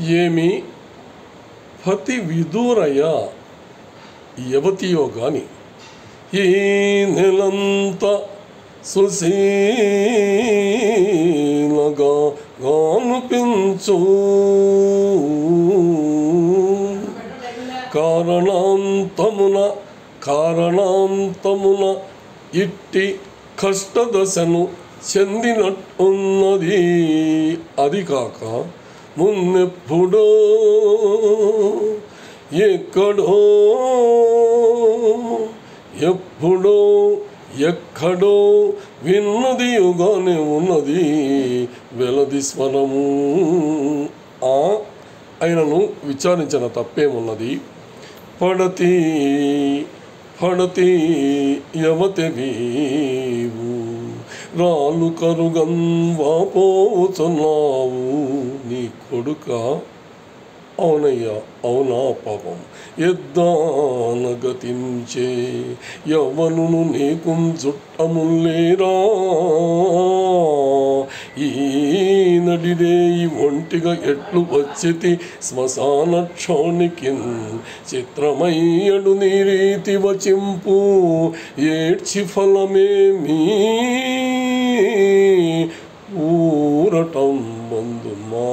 ఏమి పతి విదూరయ యవతియో గాని ఈ నెలంత సుశీలగా గానుపించు కారణాంతమున ఇట్టి కష్టదశను చెందినట్టున్నది. అది కాక మున్నెప్పుడో ఎక్కడో విన్నది యుగానే ఉన్నది వెలది స్వరము. ఆయనను విచారించిన తప్పేమున్నది? పడతి యవతి నీవు రాలు కరుగన్ వాపోతున్నావు నీ కొడుక. అవునయ్యా, అవునా పాపం ఎద్దాన గతించే యవ్వనును నీకు చుట్టములేరా. ఈ నడిరేయి ఒంటిగా ఎట్లు వచ్చితి శ్మశాన క్షోణికి చిత్రమయ్యడు నీ రీతి వచింపు ఏడ్చి ఫలమేమీ ఊరటం మందుమా.